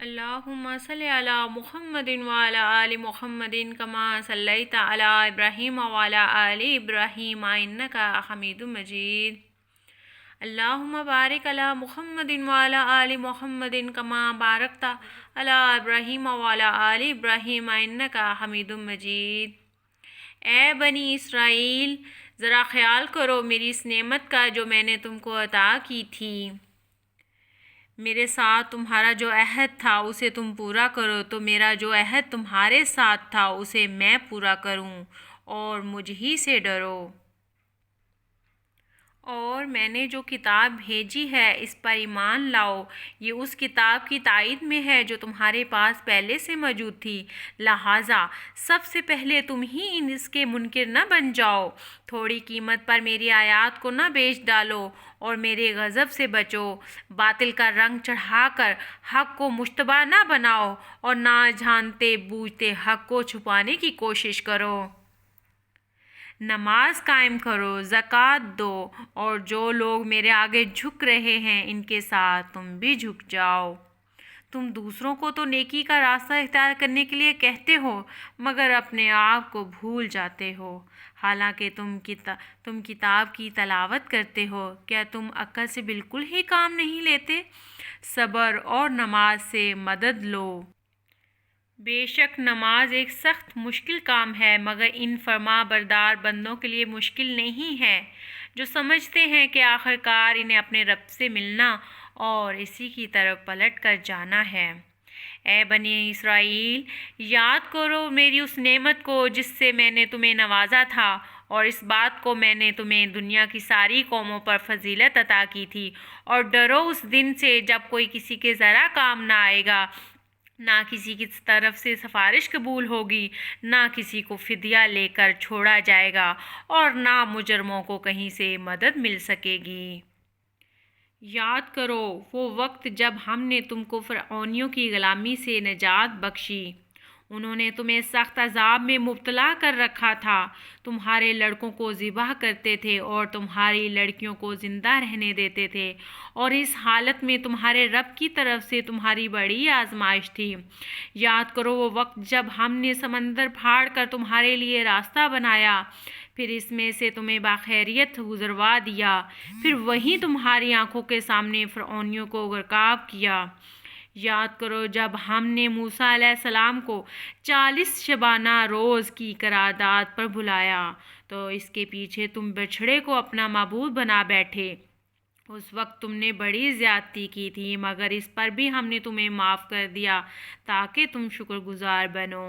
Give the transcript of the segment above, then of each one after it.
اللہم صلی علی محمد وعلی آل محمد کما صلیت علی ابراہیم وعلی آل ابراہیم انک حمید مجید۔ اللہم بارک علی محمد وعلی آل محمد کما بارکت علی ابراہیم وعلی آل ابراہیم انک حمید مجید۔ اے بنی اسرائیل، ذرا خیال کرو میری اس نعمت کا جو میں نے تم کو عطا کی تھی۔ میرے ساتھ تمہارا جو عہد تھا اسے تم پورا کرو تو میرا جو عہد تمہارے ساتھ تھا اسے میں پورا کروں، اور مجھ ہی سے ڈرو۔ اور میں نے جو کتاب بھیجی ہے اس پر ایمان لاؤ، یہ اس کتاب کی تائید میں ہے جو تمہارے پاس پہلے سے موجود تھی، لہٰذا سب سے پہلے تم ہی اس کے منکر نہ بن جاؤ۔ تھوڑی قیمت پر میری آیات کو نہ بیچ ڈالو اور میرے غضب سے بچو۔ باطل کا رنگ چڑھا کر حق کو مشتبہ نہ بناؤ اور نہ جانتے بوجھتے حق کو چھپانے کی کوشش کرو۔ نماز قائم کرو، زکوٰۃ دو، اور جو لوگ میرے آگے جھک رہے ہیں ان کے ساتھ تم بھی جھک جاؤ۔ تم دوسروں کو تو نیکی کا راستہ اختیار کرنے کے لیے کہتے ہو مگر اپنے آپ کو بھول جاتے ہو، حالانکہ تم کتاب کی تلاوت کرتے ہو۔ کیا تم عقل سے بالکل ہی کام نہیں لیتے؟ صبر اور نماز سے مدد لو۔ بے شک نماز ایک سخت مشکل کام ہے مگر ان فرما بردار بندوں کے لیے مشکل نہیں ہے جو سمجھتے ہیں کہ آخرکار انہیں اپنے رب سے ملنا اور اسی کی طرف پلٹ کر جانا ہے۔ اے بنی اسرائیل، یاد کرو میری اس نعمت کو جس سے میں نے تمہیں نوازا تھا، اور اس بات کو میں نے تمہیں دنیا کی ساری قوموں پر فضیلت عطا کی تھی، اور ڈرو اس دن سے جب کوئی کسی کے ذرا کام نہ آئے گا، نہ کسی کی طرف سے سفارش قبول ہوگی، نہ کسی کو فدیہ لے کر چھوڑا جائے گا، اور نہ مجرموں کو کہیں سے مدد مل سکے گی۔ یاد کرو وہ وقت جب ہم نے تم کو فرعونیوں کی غلامی سے نجات بخشی۔ انہوں نے تمہیں سخت عذاب میں مبتلا کر رکھا تھا، تمہارے لڑکوں کو ذبح کرتے تھے اور تمہاری لڑکیوں کو زندہ رہنے دیتے تھے، اور اس حالت میں تمہارے رب کی طرف سے تمہاری بڑی آزمائش تھی۔ یاد کرو وہ وقت جب ہم نے سمندر پھاڑ کر تمہارے لیے راستہ بنایا، پھر اس میں سے تمہیں باخیریت گزروا دیا، پھر وہیں تمہاری آنکھوں کے سامنے فرعونیوں کو غرقاب کیا۔ یاد کرو جب ہم نے موسیٰ علیہ السلام کو 40 شبانہ روز کی قرارداد پر بلایا تو اس کے پیچھے تم بچھڑے کو اپنا معبود بنا بیٹھے۔ اس وقت تم نے بڑی زیادتی کی تھی مگر اس پر بھی ہم نے تمہیں معاف کر دیا تاکہ تم شکر گزار بنو۔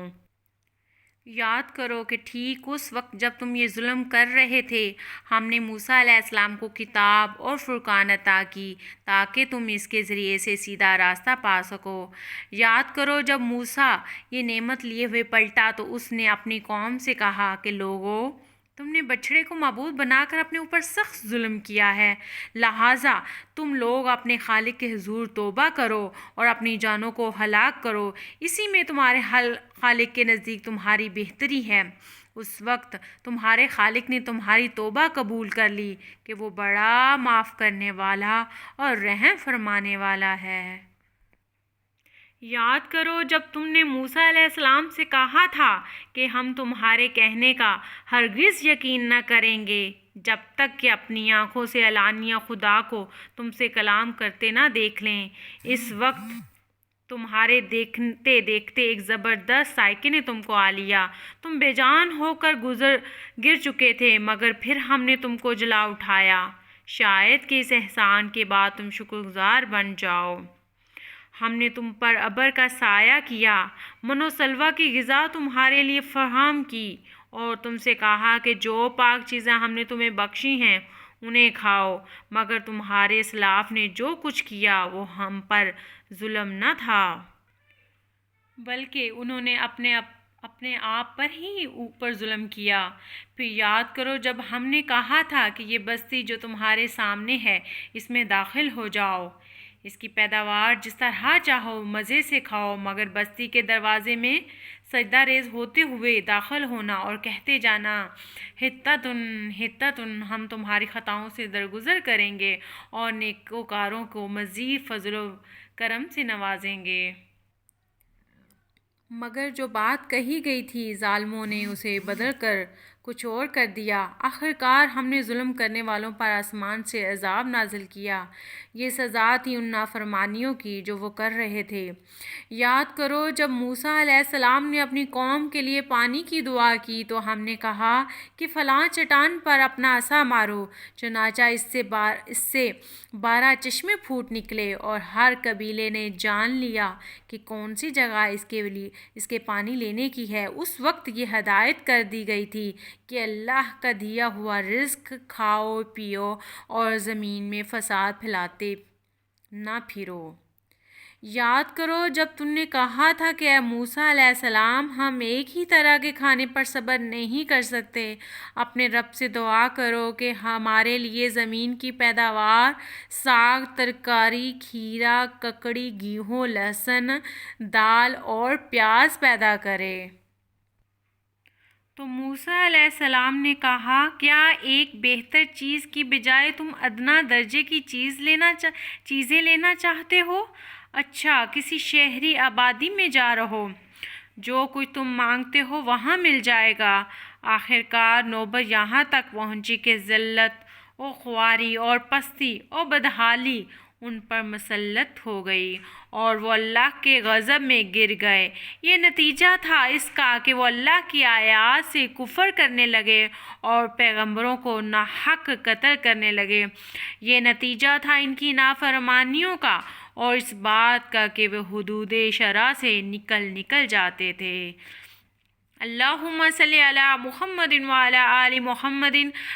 یاد کرو کہ ٹھیک اس وقت جب تم یہ ظلم کر رہے تھے ہم نے موسیٰ علیہ السلام کو کتاب اور فرقان عطا کی تاکہ تم اس کے ذریعے سے سیدھا راستہ پا سکو۔ یاد کرو جب موسیٰ یہ نعمت لیے ہوئے پلٹا تو اس نے اپنی قوم سے کہا کہ لوگو، تم نے بچھڑے کو معبود بنا کر اپنے اوپر سخت ظلم کیا ہے، لہٰذا تم لوگ اپنے خالق کے حضور توبہ کرو اور اپنی جانوں کو ہلاک کرو، اسی میں تمہارے خالق کے نزدیک تمہاری بہتری ہے۔ اس وقت تمہارے خالق نے تمہاری توبہ قبول کر لی کہ وہ بڑا معاف کرنے والا اور رحم فرمانے والا ہے۔ یاد کرو جب تم نے موسیٰ علیہ السلام سے کہا تھا کہ ہم تمہارے کہنے کا ہرگز یقین نہ کریں گے جب تک کہ اپنی آنکھوں سے علانیہ خدا کو تم سے کلام کرتے نہ دیکھ لیں۔ اس وقت تمہارے دیکھتے دیکھتے ایک زبردست سائقے نے تم کو آ لیا، تم بے جان ہو کر گر چکے تھے مگر پھر ہم نے تم کو جلا اٹھایا، شاید کہ اس احسان کے بعد تم شکر گزار بن جاؤ۔ ہم نے تم پر ابر کا سایہ کیا، من و سلویٰ کی غذا تمہارے لیے فراہم کی، اور تم سے کہا کہ جو پاک چیزیں ہم نے تمہیں بخشی ہیں انہیں کھاؤ، مگر تمہارے اسلاف نے جو کچھ کیا وہ ہم پر ظلم نہ تھا بلکہ انہوں نے اپنے آپ پر ہی اوپر ظلم کیا۔ پھر یاد کرو جب ہم نے کہا تھا کہ یہ بستی جو تمہارے سامنے ہے اس میں داخل ہو جاؤ، اس کی پیداوار جس طرح چاہو مزے سے کھاؤ، مگر بستی کے دروازے میں سجدہ ریز ہوتے ہوئے داخل ہونا اور کہتے جانا حطۃ حطۃ، ہم تمہاری خطاؤں سے درگزر کریں گے اور نیکوکاروں کو مزید فضل و کرم سے نوازیں گے۔ مگر جو بات کہی گئی تھی ظالموں نے اسے بدل کر کچھ اور کر دیا۔ آخرکار ہم نے ظلم کرنے والوں پر آسمان سے عذاب نازل کیا۔ یہ سزا تھی ان نافرمانیوں کی جو وہ کر رہے تھے۔ یاد کرو جب موسیٰ علیہ السلام نے اپنی قوم کے لیے پانی کی دعا کی تو ہم نے کہا کہ فلاں چٹان پر اپنا عصا مارو، چنانچہ اس سے 12 چشمے پھوٹ نکلے اور ہر قبیلے نے جان لیا کہ کون سی جگہ اس کے پانی لینے کی ہے۔ اس وقت یہ ہدایت کر دی گئی تھی کہ اللہ کا دیا ہوا رزق کھاؤ پیو اور زمین میں فساد پھیلاتے نہ پھرو۔ یاد کرو جب تم نے کہا تھا کہ اے موسیٰ علیہ السلام ہم ایک ہی طرح کے کھانے پر صبر نہیں کر سکتے، اپنے رب سے دعا کرو کہ ہمارے لیے زمین کی پیداوار، ساگ، ترکاری، کھیرا، ککڑی، گیہوں، لہسن، دال اور پیاز پیدا کرے۔ تو موسیٰ علیہ السلام نے کہا کیا ایک بہتر چیز کی بجائے تم ادنیٰ درجے کی چیزیں لینا چاہتے ہو؟ اچھا کسی شہری آبادی میں جا رہو، جو کچھ تم مانگتے ہو وہاں مل جائے گا۔ آخرکار نوبت یہاں تک پہنچی کہ ذلت و خواری اور پستی اور بدحالی ان پر مسلط ہو گئی اور وہ اللہ کے غضب میں گر گئے۔ یہ نتیجہ تھا اس کا کہ وہ اللہ کی آیات سے کفر کرنے لگے اور پیغمبروں کو ناحق قتل کرنے لگے۔ یہ نتیجہ تھا ان کی نافرمانیوں کا اور اس بات کا کہ وہ حدود شرع سے نکل جاتے تھے۔ اللہم صلی علی محمد وعلی آل محمد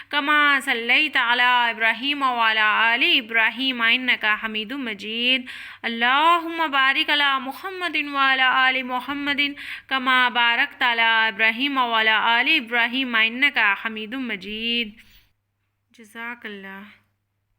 کما صلیت علی ابراہیم وعلی آل ابراہیم انک حمید مجید۔ اللہم بارک علی محمد وعلی آل محمد کما بارکت علی ابراہیم وعلی آل ابراہیم انک حمید مجید۔ جزاک اللہ۔